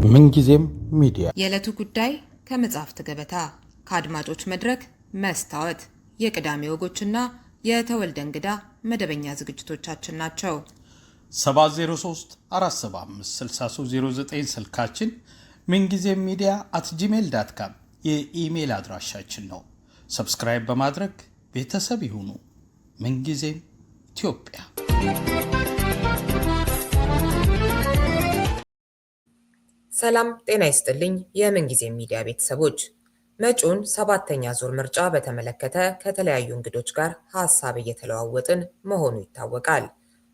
ምንጊዜም ሚዲያ የዕለቱ ጉዳይ ከመጽሐፍት ገበታ፣ ከአድማጮች መድረክ መስታወት፣ የቅዳሜ ወጎችና የተወልደ እንግዳ መደበኛ ዝግጅቶቻችን ናቸው። 703 475 6309 ስልካችን፣ ምንጊዜም ሚዲያ @gmail.com የኢሜይል አድራሻችን ነው። ሰብስክራይብ በማድረግ ቤተሰብ ይሁኑ። ምንጊዜም ኢትዮጵያ። ሰላም ጤና ይስጥልኝ። የምንጊዜም ሚዲያ ቤተሰቦች መጪውን 7ኛ ዙር ምርጫ በተመለከተ ከተለያዩ እንግዶች ጋር ሀሳብ እየተለዋወጥን መሆኑ ይታወቃል።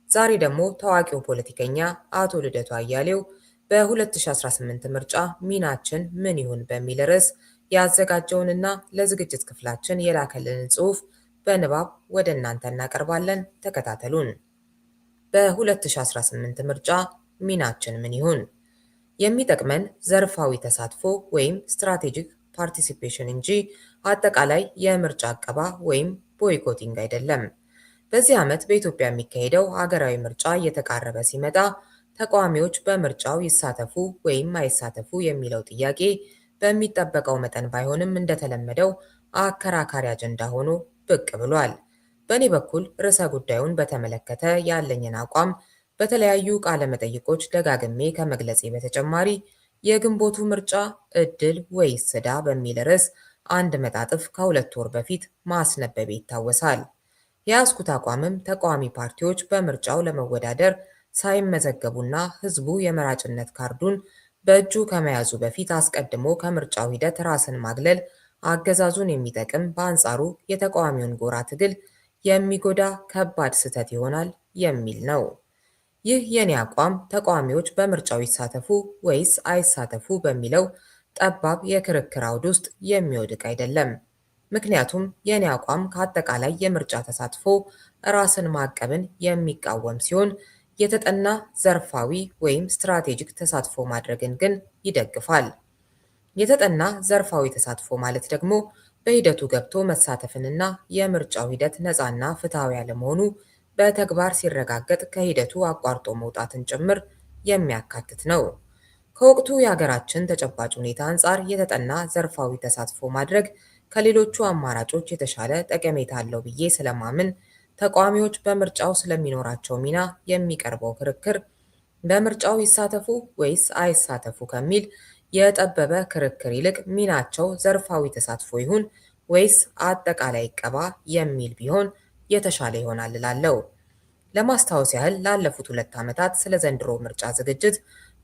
ዛሬ ደግሞ ታዋቂው ፖለቲከኛ አቶ ልደቱ አያሌው በ2018 ምርጫ ሚናችን ምን ይሁን በሚል ርዕስ ያዘጋጀውንና ለዝግጅት ክፍላችን የላከልንን ጽሑፍ በንባብ ወደ እናንተ እናቀርባለን። ተከታተሉን። በ2018 ምርጫ ሚናችን ምን ይሁን? የሚጠቅመን ዘርፋዊ ተሳትፎ ወይም ስትራቴጂክ ፓርቲሲፔሽን እንጂ አጠቃላይ የምርጫ አቀባ ወይም ቦይኮቲንግ አይደለም። በዚህ ዓመት በኢትዮጵያ የሚካሄደው ሀገራዊ ምርጫ እየተቃረበ ሲመጣ ተቃዋሚዎች በምርጫው ይሳተፉ ወይም አይሳተፉ የሚለው ጥያቄ በሚጠበቀው መጠን ባይሆንም እንደተለመደው አከራካሪ አጀንዳ ሆኖ ብቅ ብሏል። በእኔ በኩል ርዕሰ ጉዳዩን በተመለከተ ያለኝን አቋም በተለያዩ ቃለ መጠይቆች ደጋግሜ ከመግለጼ በተጨማሪ የግንቦቱ ምርጫ ዕድል ወይስ ዕዳ በሚል ርዕስ አንድ መጣጥፍ ከ2 ወር በፊት ማስነበቤ ይታወሳል። የያዝኩት አቋምም ተቃዋሚ ፓርቲዎች በምርጫው ለመወዳደር ሳይመዘገቡና ሕዝቡ የመራጭነት ካርዱን በእጁ ከመያዙ በፊት አስቀድሞ ከምርጫው ሂደት ራስን ማግለል አገዛዙን የሚጠቅም፣ በአንጻሩ የተቃዋሚውን ጎራ ትግል የሚጎዳ ከባድ ስህተት ይሆናል የሚል ነው። ይህ የኔ አቋም ተቃዋሚዎች በምርጫው ይሳተፉ ወይስ አይሳተፉ በሚለው ጠባብ የክርክር አውድ ውስጥ የሚወድቅ አይደለም። ምክንያቱም የኔ አቋም ከአጠቃላይ የምርጫ ተሳትፎ ራስን ማቀብን የሚቃወም ሲሆን የተጠና ዘርፋዊ ወይም ስትራቴጂክ ተሳትፎ ማድረግን ግን ይደግፋል። የተጠና ዘርፋዊ ተሳትፎ ማለት ደግሞ በሂደቱ ገብቶ መሳተፍንና የምርጫው ሂደት ነፃና ፍትሐዊ አለመሆኑ በተግባር ሲረጋገጥ ከሂደቱ አቋርጦ መውጣትን ጭምር የሚያካትት ነው። ከወቅቱ የሀገራችን ተጨባጭ ሁኔታ አንጻር የተጠና ዘርፋዊ ተሳትፎ ማድረግ ከሌሎቹ አማራጮች የተሻለ ጠቀሜታ አለው ብዬ ስለማምን ተቃዋሚዎች በምርጫው ስለሚኖራቸው ሚና የሚቀርበው ክርክር በምርጫው ይሳተፉ ወይስ አይሳተፉ ከሚል የጠበበ ክርክር ይልቅ ሚናቸው ዘርፋዊ ተሳትፎ ይሁን ወይስ አጠቃላይ ዕቀባ የሚል ቢሆን የተሻለ ይሆናል እላለሁ። ለማስታወስ ያህል ላለፉት 2 ዓመታት ስለ ዘንድሮ ምርጫ ዝግጅት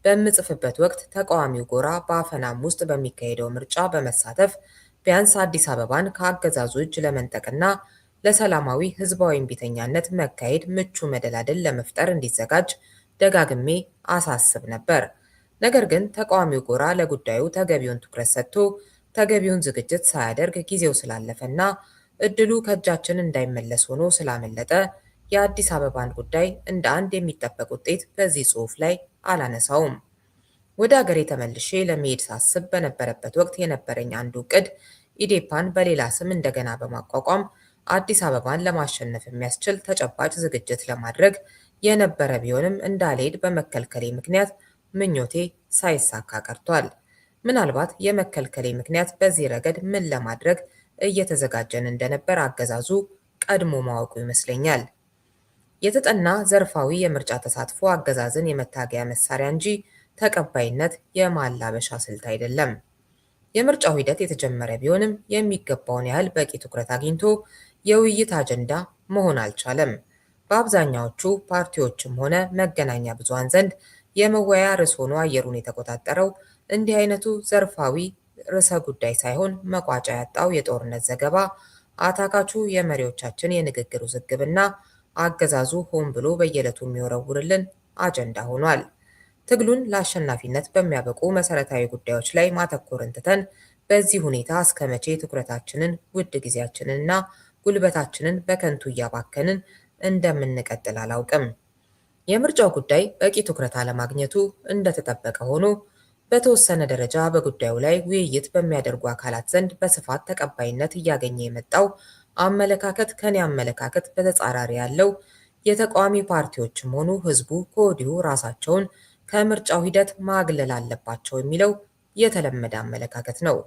በምጽፍበት ወቅት ተቃዋሚው ጎራ በአፈናም ውስጥ በሚካሄደው ምርጫ በመሳተፍ ቢያንስ አዲስ አበባን ከአገዛዙ እጅ ለመንጠቅና ለሰላማዊ ህዝባዊ እምቢተኛነት መካሄድ ምቹ መደላድል ለመፍጠር እንዲዘጋጅ ደጋግሜ አሳስብ ነበር። ነገር ግን ተቃዋሚው ጎራ ለጉዳዩ ተገቢውን ትኩረት ሰጥቶ ተገቢውን ዝግጅት ሳያደርግ ጊዜው ስላለፈና እድሉ ከእጃችን እንዳይመለስ ሆኖ ስላመለጠ የአዲስ አበባን ጉዳይ እንደ አንድ የሚጠበቅ ውጤት በዚህ ጽሑፍ ላይ አላነሳውም። ወደ አገሬ ተመልሼ ለመሄድ ሳስብ በነበረበት ወቅት የነበረኝ አንዱ ዕቅድ ኢዴፓን በሌላ ስም እንደገና በማቋቋም አዲስ አበባን ለማሸነፍ የሚያስችል ተጨባጭ ዝግጅት ለማድረግ የነበረ ቢሆንም እንዳልሄድ በመከልከሌ ምክንያት ምኞቴ ሳይሳካ ቀርቷል። ምናልባት የመከልከሌ ምክንያት በዚህ ረገድ ምን ለማድረግ እየተዘጋጀን እንደነበር አገዛዙ ቀድሞ ማወቁ ይመስለኛል። የተጠና ዘርፋዊ የምርጫ ተሳትፎ አገዛዝን የመታገያ መሳሪያ እንጂ ተቀባይነት የማላበሻ ስልት አይደለም። የምርጫው ሂደት የተጀመረ ቢሆንም የሚገባውን ያህል በቂ ትኩረት አግኝቶ የውይይት አጀንዳ መሆን አልቻለም። በአብዛኛዎቹ ፓርቲዎችም ሆነ መገናኛ ብዙሃን ዘንድ የመወያያ ርዕስ ሆኖ አየሩን የተቆጣጠረው እንዲህ አይነቱ ዘርፋዊ ርዕሰ ጉዳይ ሳይሆን መቋጫ ያጣው የጦርነት ዘገባ፣ አታካቹ የመሪዎቻችን የንግግር ውዝግብና አገዛዙ ሆን ብሎ በየዕለቱ የሚወረውርልን አጀንዳ ሆኗል። ትግሉን ለአሸናፊነት በሚያበቁ መሰረታዊ ጉዳዮች ላይ ማተኮርን ትተን በዚህ ሁኔታ እስከ መቼ ትኩረታችንን፣ ውድ ጊዜያችንንና ጉልበታችንን በከንቱ እያባከንን እንደምንቀጥል አላውቅም። የምርጫው ጉዳይ በቂ ትኩረት አለማግኘቱ እንደተጠበቀ ሆኖ በተወሰነ ደረጃ በጉዳዩ ላይ ውይይት በሚያደርጉ አካላት ዘንድ በስፋት ተቀባይነት እያገኘ የመጣው አመለካከት ከኔ አመለካከት በተጻራሪ ያለው የተቃዋሚ ፓርቲዎችም ሆኑ ህዝቡ ከወዲሁ ራሳቸውን ከምርጫው ሂደት ማግለል አለባቸው የሚለው የተለመደ አመለካከት ነው።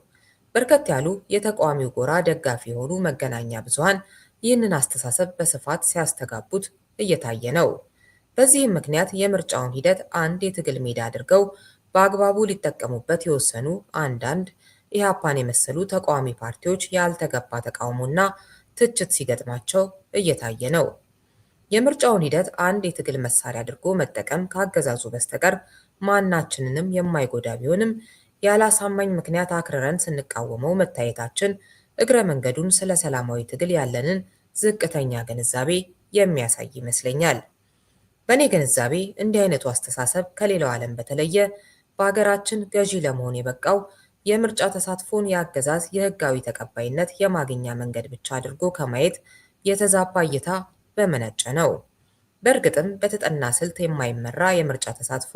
በርከት ያሉ የተቃዋሚው ጎራ ደጋፊ የሆኑ መገናኛ ብዙሃን ይህንን አስተሳሰብ በስፋት ሲያስተጋቡት እየታየ ነው። በዚህም ምክንያት የምርጫውን ሂደት አንድ የትግል ሜዳ አድርገው በአግባቡ ሊጠቀሙበት የወሰኑ አንዳንድ ኢህአፓን የመሰሉ ተቃዋሚ ፓርቲዎች ያልተገባ ተቃውሞና ትችት ሲገጥማቸው እየታየ ነው። የምርጫውን ሂደት አንድ የትግል መሳሪያ አድርጎ መጠቀም ካገዛዙ በስተቀር ማናችንንም የማይጎዳ ቢሆንም ያለ አሳማኝ ምክንያት አክርረን ስንቃወመው መታየታችን እግረ መንገዱን ስለ ሰላማዊ ትግል ያለንን ዝቅተኛ ግንዛቤ የሚያሳይ ይመስለኛል። በእኔ ግንዛቤ እንዲህ አይነቱ አስተሳሰብ ከሌላው ዓለም በተለየ በሀገራችን ገዢ ለመሆን የበቃው የምርጫ ተሳትፎን የአገዛዝ የህጋዊ ተቀባይነት የማግኛ መንገድ ብቻ አድርጎ ከማየት የተዛባ እይታ በመነጨ ነው። በእርግጥም በተጠና ስልት የማይመራ የምርጫ ተሳትፎ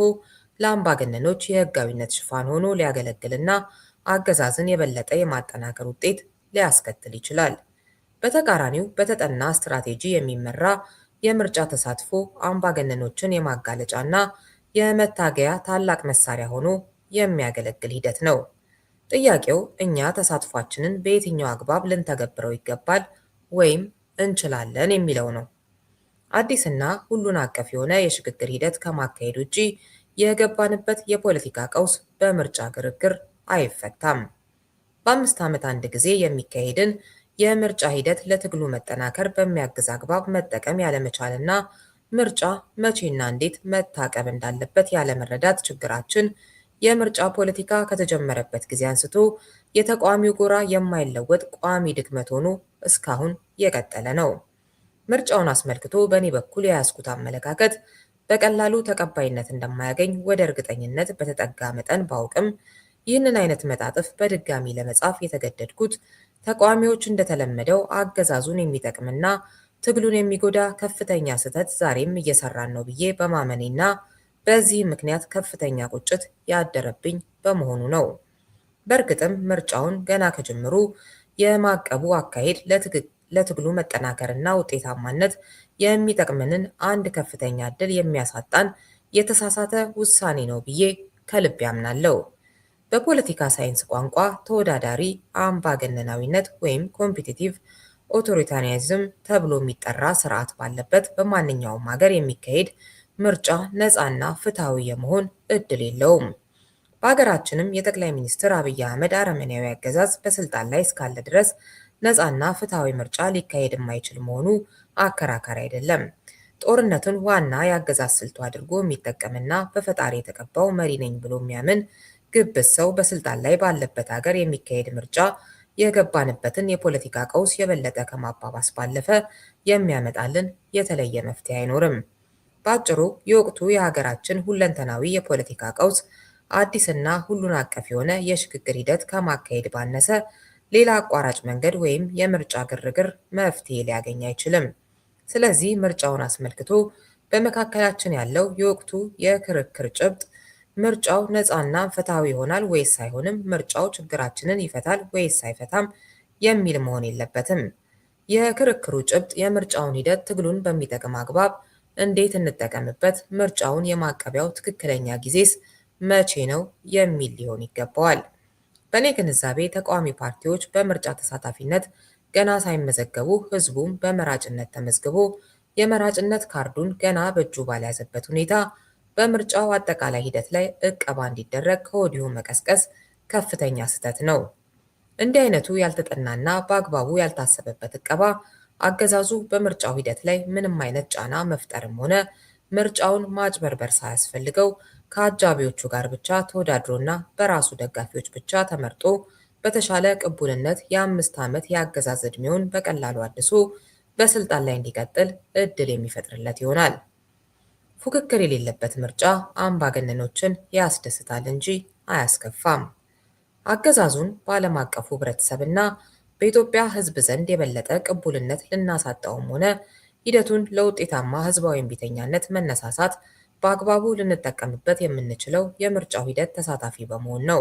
ለአምባገነኖች የህጋዊነት ሽፋን ሆኖ ሊያገለግልና አገዛዝን የበለጠ የማጠናከር ውጤት ሊያስከትል ይችላል። በተቃራኒው በተጠና ስትራቴጂ የሚመራ የምርጫ ተሳትፎ አምባገነኖችን የማጋለጫና የመታገያ ታላቅ መሳሪያ ሆኖ የሚያገለግል ሂደት ነው። ጥያቄው እኛ ተሳትፏችንን በየትኛው አግባብ ልንተገብረው ይገባል ወይም እንችላለን የሚለው ነው። አዲስና ሁሉን አቀፍ የሆነ የሽግግር ሂደት ከማካሄድ ውጪ የገባንበት የፖለቲካ ቀውስ በምርጫ ግርግር አይፈታም። በ5 ዓመት አንድ ጊዜ የሚካሄድን የምርጫ ሂደት ለትግሉ መጠናከር በሚያግዝ አግባብ መጠቀም ያለመቻልና ምርጫ መቼና እንዴት መታቀብ እንዳለበት ያለመረዳት ችግራችን የምርጫ ፖለቲካ ከተጀመረበት ጊዜ አንስቶ የተቃዋሚው ጎራ የማይለወጥ ቋሚ ድክመት ሆኖ እስካሁን የቀጠለ ነው። ምርጫውን አስመልክቶ በእኔ በኩል የያዝኩት አመለካከት በቀላሉ ተቀባይነት እንደማያገኝ ወደ እርግጠኝነት በተጠጋ መጠን ባውቅም ይህንን አይነት መጣጥፍ በድጋሚ ለመጻፍ የተገደድኩት ተቃዋሚዎች እንደተለመደው አገዛዙን የሚጠቅምና ትግሉን የሚጎዳ ከፍተኛ ስህተት ዛሬም እየሰራን ነው ብዬ በማመኔና በዚህ ምክንያት ከፍተኛ ቁጭት ያደረብኝ በመሆኑ ነው። በእርግጥም ምርጫውን ገና ከጅምሩ የማቀቡ አካሄድ ለትግሉ መጠናከርና ውጤታማነት የሚጠቅመንን አንድ ከፍተኛ ዕድል የሚያሳጣን የተሳሳተ ውሳኔ ነው ብዬ ከልብ ያምናለሁ። በፖለቲካ ሳይንስ ቋንቋ ተወዳዳሪ አምባገነናዊነት ወይም ኮምፒቲቲቭ ኦቶሪታሪያኒዝም ተብሎ የሚጠራ ስርዓት ባለበት በማንኛውም ሀገር የሚካሄድ ምርጫ ነፃና ፍትሐዊ የመሆን እድል የለውም። በሀገራችንም የጠቅላይ ሚኒስትር አብይ አህመድ አረመኔያዊ አገዛዝ በስልጣን ላይ እስካለ ድረስ ነፃና ፍትሐዊ ምርጫ ሊካሄድ የማይችል መሆኑ አከራካሪ አይደለም። ጦርነትን ዋና የአገዛዝ ስልቱ አድርጎ የሚጠቀምና በፈጣሪ የተቀባው መሪ ነኝ ብሎ የሚያምን ግብዝ ሰው በስልጣን ላይ ባለበት ሀገር የሚካሄድ ምርጫ የገባንበትን የፖለቲካ ቀውስ የበለጠ ከማባባስ ባለፈ የሚያመጣልን የተለየ መፍትሄ አይኖርም። በአጭሩ የወቅቱ የሀገራችን ሁለንተናዊ የፖለቲካ ቀውስ አዲስና ሁሉን አቀፍ የሆነ የሽግግር ሂደት ከማካሄድ ባነሰ ሌላ አቋራጭ መንገድ ወይም የምርጫ ግርግር መፍትሄ ሊያገኝ አይችልም። ስለዚህ ምርጫውን አስመልክቶ በመካከላችን ያለው የወቅቱ የክርክር ጭብጥ ምርጫው ነፃና ፍትሐዊ ይሆናል ወይስ አይሆንም፣ ምርጫው ችግራችንን ይፈታል ወይስ አይፈታም የሚል መሆን የለበትም። የክርክሩ ጭብጥ የምርጫውን ሂደት ትግሉን በሚጠቅም አግባብ እንዴት እንጠቀምበት፣ ምርጫውን የማቀቢያው ትክክለኛ ጊዜስ መቼ ነው የሚል ሊሆን ይገባዋል። በእኔ ግንዛቤ ተቃዋሚ ፓርቲዎች በምርጫ ተሳታፊነት ገና ሳይመዘገቡ ህዝቡም በመራጭነት ተመዝግቦ የመራጭነት ካርዱን ገና በእጁ ባልያዘበት ሁኔታ በምርጫው አጠቃላይ ሂደት ላይ ዕቀባ እንዲደረግ ከወዲሁ መቀስቀስ ከፍተኛ ስህተት ነው። እንዲህ አይነቱ ያልተጠናና በአግባቡ ያልታሰበበት ዕቀባ አገዛዙ በምርጫው ሂደት ላይ ምንም አይነት ጫና መፍጠርም ሆነ ምርጫውን ማጭበርበር ሳያስፈልገው ከአጃቢዎቹ ጋር ብቻ ተወዳድሮና በራሱ ደጋፊዎች ብቻ ተመርጦ በተሻለ ቅቡልነት የ5 ዓመት የአገዛዝ ዕድሜውን በቀላሉ አድሶ በስልጣን ላይ እንዲቀጥል እድል የሚፈጥርለት ይሆናል። ፉክክር የሌለበት ምርጫ አምባገነኖችን ያስደስታል እንጂ አያስከፋም። አገዛዙን በዓለም አቀፉ ህብረተሰብና በኢትዮጵያ ሕዝብ ዘንድ የበለጠ ቅቡልነት ልናሳጣውም ሆነ ሂደቱን ለውጤታማ ህዝባዊ እምቢተኛነት መነሳሳት በአግባቡ ልንጠቀምበት የምንችለው የምርጫው ሂደት ተሳታፊ በመሆን ነው።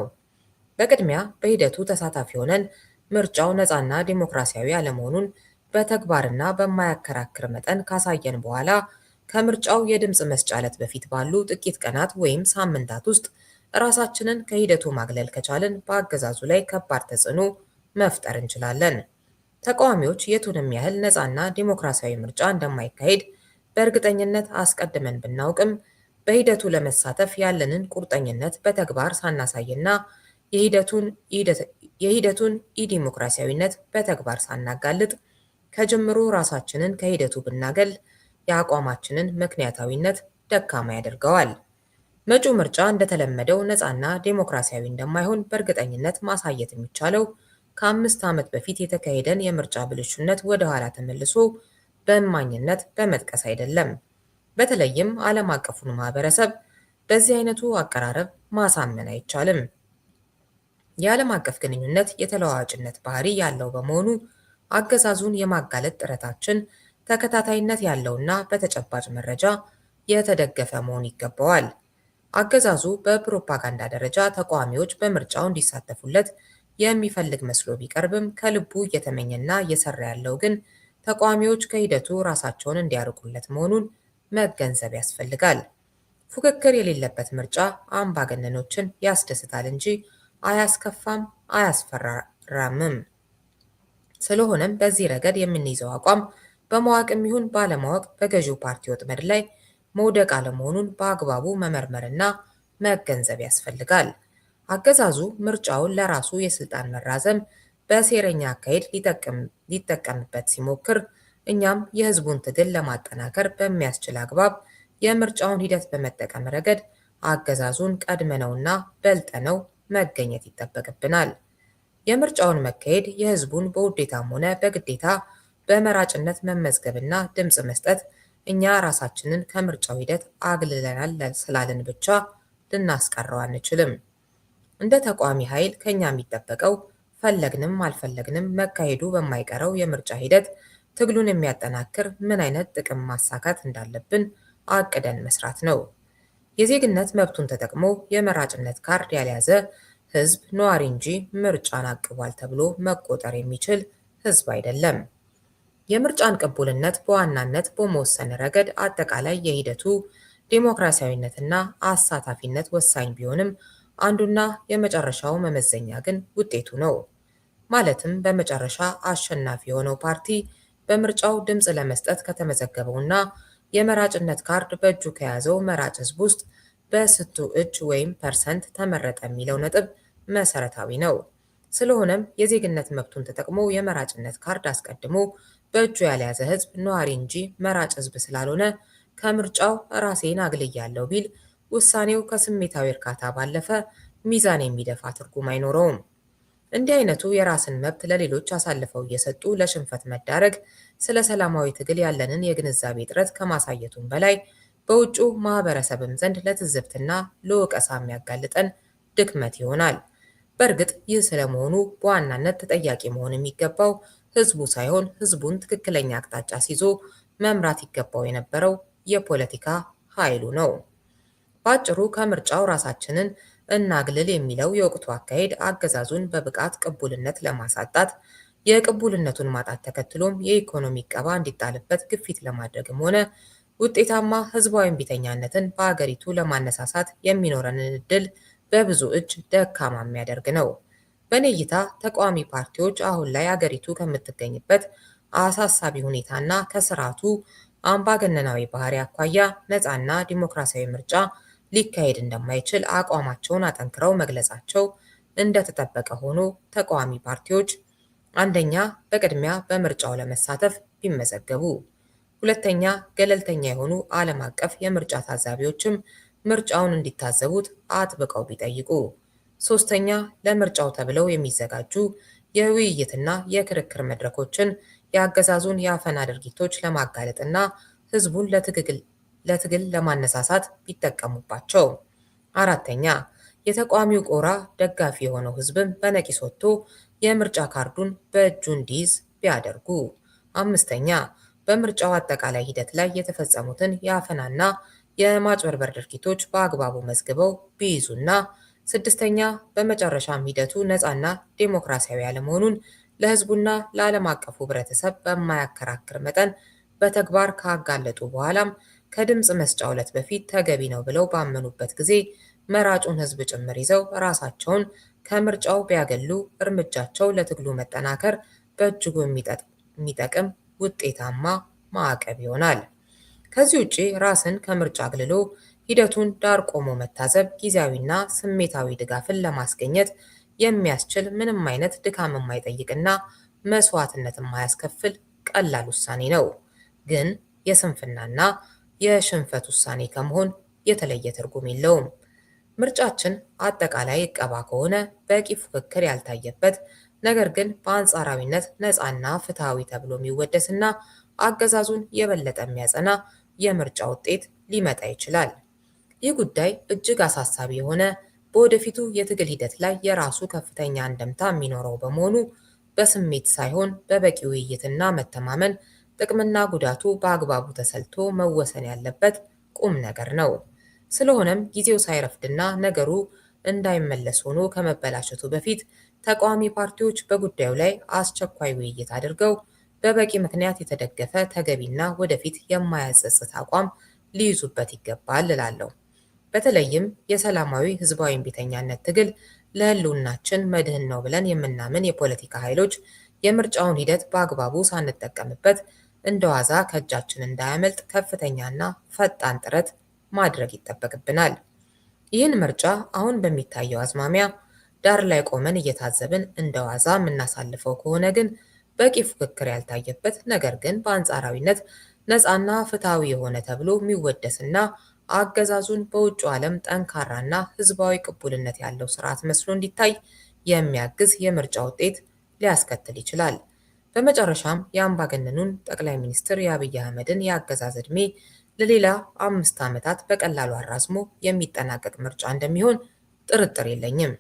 በቅድሚያ በሂደቱ ተሳታፊ ሆነን ምርጫው ነፃና ዲሞክራሲያዊ አለመሆኑን በተግባርና በማያከራክር መጠን ካሳየን በኋላ ከምርጫው የድምፅ መስጫ ዕለት በፊት ባሉ ጥቂት ቀናት ወይም ሳምንታት ውስጥ ራሳችንን ከሂደቱ ማግለል ከቻልን በአገዛዙ ላይ ከባድ ተጽዕኖ መፍጠር እንችላለን። ተቃዋሚዎች የቱንም ያህል ነፃና ዲሞክራሲያዊ ምርጫ እንደማይካሄድ በእርግጠኝነት አስቀድመን ብናውቅም በሂደቱ ለመሳተፍ ያለንን ቁርጠኝነት በተግባር ሳናሳይና የሂደቱን ኢዲሞክራሲያዊነት በተግባር ሳናጋልጥ ከጅምሩ ራሳችንን ከሂደቱ ብናገል የአቋማችንን ምክንያታዊነት ደካማ ያደርገዋል። መጪው ምርጫ እንደተለመደው ነፃና ዴሞክራሲያዊ እንደማይሆን በእርግጠኝነት ማሳየት የሚቻለው ከ5 ዓመት በፊት የተካሄደን የምርጫ ብልሹነት ወደ ኋላ ተመልሶ በእማኝነት በመጥቀስ አይደለም። በተለይም ዓለም አቀፉን ማህበረሰብ በዚህ አይነቱ አቀራረብ ማሳመን አይቻልም። የዓለም አቀፍ ግንኙነት የተለዋዋጭነት ባህሪ ያለው በመሆኑ አገዛዙን የማጋለጥ ጥረታችን ተከታታይነት ያለውና በተጨባጭ መረጃ የተደገፈ መሆን ይገባዋል። አገዛዙ በፕሮፓጋንዳ ደረጃ ተቃዋሚዎች በምርጫው እንዲሳተፉለት የሚፈልግ መስሎ ቢቀርብም ከልቡ እየተመኘና እየሰራ ያለው ግን ተቃዋሚዎች ከሂደቱ ራሳቸውን እንዲያርቁለት መሆኑን መገንዘብ ያስፈልጋል። ፉክክር የሌለበት ምርጫ አምባገነኖችን ያስደስታል እንጂ አያስከፋም፣ አያስፈራራምም። ስለሆነም በዚህ ረገድ የምንይዘው አቋም በማወቅም ይሁን ባለማወቅ በገዢው ፓርቲ ወጥመድ ላይ መውደቅ አለመሆኑን በአግባቡ መመርመርና መገንዘብ ያስፈልጋል። አገዛዙ ምርጫውን ለራሱ የስልጣን መራዘም በሴረኛ አካሄድ ሊጠቀምበት ሲሞክር፣ እኛም የህዝቡን ትግል ለማጠናከር በሚያስችል አግባብ የምርጫውን ሂደት በመጠቀም ረገድ አገዛዙን ቀድመነውና በልጠነው መገኘት ይጠበቅብናል። የምርጫውን መካሄድ የህዝቡን በውዴታም ሆነ በግዴታ በመራጭነት መመዝገብና ድምፅ መስጠት እኛ ራሳችንን ከምርጫው ሂደት አግልለናል ስላልን ብቻ ልናስቀረው አንችልም። እንደ ተቃዋሚ ኃይል ከኛ የሚጠበቀው ፈለግንም አልፈለግንም መካሄዱ በማይቀረው የምርጫ ሂደት ትግሉን የሚያጠናክር ምን አይነት ጥቅም ማሳካት እንዳለብን አቅደን መስራት ነው። የዜግነት መብቱን ተጠቅሞ የመራጭነት ካርድ ያልያዘ ህዝብ ነዋሪ እንጂ ምርጫን አቅቧል ተብሎ መቆጠር የሚችል ህዝብ አይደለም። የምርጫን ቅቡልነት በዋናነት በመወሰን ረገድ አጠቃላይ የሂደቱ ዴሞክራሲያዊነትና አሳታፊነት ወሳኝ ቢሆንም አንዱና የመጨረሻው መመዘኛ ግን ውጤቱ ነው። ማለትም በመጨረሻ አሸናፊ የሆነው ፓርቲ በምርጫው ድምፅ ለመስጠት ከተመዘገበውና የመራጭነት ካርድ በእጁ ከያዘው መራጭ ህዝብ ውስጥ በስንቱ እጅ ወይም ፐርሰንት ተመረጠ የሚለው ነጥብ መሰረታዊ ነው። ስለሆነም የዜግነት መብቱን ተጠቅሞ የመራጭነት ካርድ አስቀድሞ በእጁ ያልያዘ ህዝብ ነዋሪ እንጂ መራጭ ህዝብ ስላልሆነ ከምርጫው ራሴን አግልያለሁ ቢል ውሳኔው ከስሜታዊ እርካታ ባለፈ ሚዛን የሚደፋ ትርጉም አይኖረውም። እንዲህ አይነቱ የራስን መብት ለሌሎች አሳልፈው እየሰጡ ለሽንፈት መዳረግ ስለ ሰላማዊ ትግል ያለንን የግንዛቤ እጥረት ከማሳየቱም በላይ በውጭው ማህበረሰብም ዘንድ ለትዝብትና ለወቀሳ የሚያጋልጠን ድክመት ይሆናል። በእርግጥ ይህ ስለመሆኑ በዋናነት ተጠያቂ መሆን የሚገባው ህዝቡ ሳይሆን ህዝቡን ትክክለኛ አቅጣጫ ሲይዞ መምራት ይገባው የነበረው የፖለቲካ ኃይሉ ነው። በአጭሩ ከምርጫው ራሳችንን እናግልል የሚለው የወቅቱ አካሄድ አገዛዙን በብቃት ቅቡልነት ለማሳጣት የቅቡልነቱን ማጣት ተከትሎም የኢኮኖሚ ዕቀባ እንዲጣልበት ግፊት ለማድረግም ሆነ ውጤታማ ህዝባዊ እምቢተኛነትን በአገሪቱ ለማነሳሳት የሚኖረንን ዕድል በብዙ እጅ ደካማ የሚያደርግ ነው። በእኔ እይታ ተቃዋሚ ፓርቲዎች አሁን ላይ አገሪቱ ከምትገኝበት አሳሳቢ ሁኔታና ከስርዓቱ አምባገነናዊ ባህሪ አኳያ ነፃና ዲሞክራሲያዊ ምርጫ ሊካሄድ እንደማይችል አቋማቸውን አጠንክረው መግለጻቸው እንደተጠበቀ ሆኖ ተቃዋሚ ፓርቲዎች አንደኛ በቅድሚያ በምርጫው ለመሳተፍ ቢመዘገቡ፣ ሁለተኛ ገለልተኛ የሆኑ ዓለም አቀፍ የምርጫ ታዛቢዎችም ምርጫውን እንዲታዘቡት አጥብቀው ቢጠይቁ፣ ሶስተኛ ለምርጫው ተብለው የሚዘጋጁ የውይይትና የክርክር መድረኮችን የአገዛዙን የአፈና ድርጊቶች ለማጋለጥና ህዝቡን ለትግል ለማነሳሳት ቢጠቀሙባቸው፣ አራተኛ የተቃዋሚው ጎራ ደጋፊ የሆነው ህዝብም በነቂስ ወጥቶ የምርጫ ካርዱን በእጁ እንዲይዝ ቢያደርጉ፣ አምስተኛ በምርጫው አጠቃላይ ሂደት ላይ የተፈጸሙትን የአፈናና የማጭበርበር ድርጊቶች በአግባቡ መዝግበው ቢይዙና፣ ስድስተኛ በመጨረሻም ሂደቱ ነፃና ዴሞክራሲያዊ ያለመሆኑን ለህዝቡና ለዓለም አቀፉ ህብረተሰብ በማያከራክር መጠን በተግባር ካጋለጡ በኋላም ከድምፅ መስጫው ዕለት በፊት ተገቢ ነው ብለው ባመኑበት ጊዜ መራጩን ሕዝብ ጭምር ይዘው ራሳቸውን ከምርጫው ቢያገሉ እርምጃቸው ለትግሉ መጠናከር በእጅጉ የሚጠቅም ውጤታማ ማዕቀብ ይሆናል። ከዚህ ውጪ ራስን ከምርጫ አግልሎ ሂደቱን ዳር ቆሞ መታዘብ ጊዜያዊና ስሜታዊ ድጋፍን ለማስገኘት የሚያስችል ምንም አይነት ድካም የማይጠይቅና መስዋዕትነት የማያስከፍል ቀላል ውሳኔ ነው። ግን የስንፍናና የሽንፈት ውሳኔ ከመሆን የተለየ ትርጉም የለውም። ምርጫችን አጠቃላይ ዕቀባ ከሆነ በቂ ፉክክር ያልታየበት ነገር ግን በአንጻራዊነት ነፃና ፍትሐዊ ተብሎ የሚወደስና አገዛዙን የበለጠ የሚያጸና የምርጫ ውጤት ሊመጣ ይችላል። ይህ ጉዳይ እጅግ አሳሳቢ የሆነ በወደፊቱ የትግል ሂደት ላይ የራሱ ከፍተኛ አንድምታ የሚኖረው በመሆኑ በስሜት ሳይሆን በበቂ ውይይትና መተማመን ጥቅምና ጉዳቱ በአግባቡ ተሰልቶ መወሰን ያለበት ቁም ነገር ነው። ስለሆነም ጊዜው ሳይረፍድና ነገሩ እንዳይመለስ ሆኖ ከመበላሸቱ በፊት ተቃዋሚ ፓርቲዎች በጉዳዩ ላይ አስቸኳይ ውይይት አድርገው በበቂ ምክንያት የተደገፈ ተገቢና ወደፊት የማያጸጽት አቋም ሊይዙበት ይገባል እላለሁ። በተለይም የሰላማዊ ህዝባዊ እምቢተኛነት ትግል ለህልውናችን መድህን ነው ብለን የምናምን የፖለቲካ ኃይሎች የምርጫውን ሂደት በአግባቡ ሳንጠቀምበት እንደዋዛ ከእጃችን እንዳያመልጥ ከፍተኛና ፈጣን ጥረት ማድረግ ይጠበቅብናል። ይህን ምርጫ አሁን በሚታየው አዝማሚያ ዳር ላይ ቆመን እየታዘብን እንደዋዛ የምናሳልፈው ከሆነ ግን በቂ ፉክክር ያልታየበት ነገር ግን በአንጻራዊነት ነፃና ፍትሐዊ የሆነ ተብሎ የሚወደስና አገዛዙን በውጭ ዓለም ጠንካራና ህዝባዊ ቅቡልነት ያለው ስርዓት መስሎ እንዲታይ የሚያግዝ የምርጫ ውጤት ሊያስከትል ይችላል። በመጨረሻም የአምባገነኑን ጠቅላይ ሚኒስትር የአብይ አህመድን የአገዛዝ ዕድሜ ለሌላ 5 ዓመታት በቀላሉ አራዝሞ የሚጠናቀቅ ምርጫ እንደሚሆን ጥርጥር የለኝም።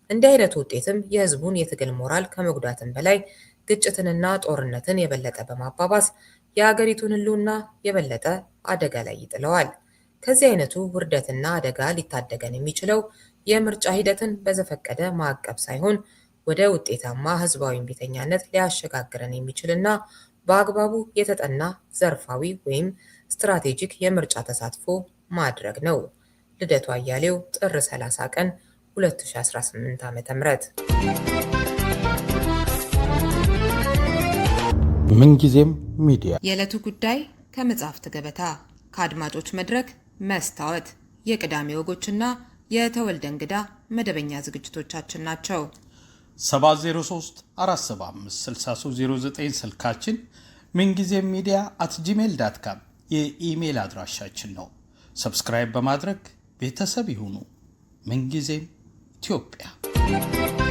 እንዲህ አይነቱ ውጤትም የህዝቡን የትግል ሞራል ከመጉዳትም በላይ ግጭትንና ጦርነትን የበለጠ በማባባስ የሀገሪቱን ህልውና የበለጠ አደጋ ላይ ይጥለዋል። ከዚህ አይነቱ ውርደትና አደጋ ሊታደገን የሚችለው የምርጫ ሂደትን በዘፈቀደ ማዕቀብ ሳይሆን ወደ ውጤታማ ህዝባዊ እምቢተኛነት ሊያሸጋግረን የሚችልና በአግባቡ የተጠና ዘርፋዊ ወይም ስትራቴጂክ የምርጫ ተሳትፎ ማድረግ ነው። ልደቱ አያሌው ጥር 30 ቀን 2018 ዓ.ም። ምንጊዜም ሚዲያ የዕለቱ ጉዳይ ከመጽሐፍት ገበታ፣ ከአድማጮች መድረክ መስታወት፣ የቅዳሜ ወጎችና የተወልደ እንግዳ መደበኛ ዝግጅቶቻችን ናቸው። 703 475 6309 ስልካችን፣ ምንጊዜም ሚዲያ @gmail.com የኢሜል አድራሻችን ነው። ሰብስክራይብ በማድረግ ቤተሰብ ይሁኑ። ምንጊዜም ኢትዮጵያ።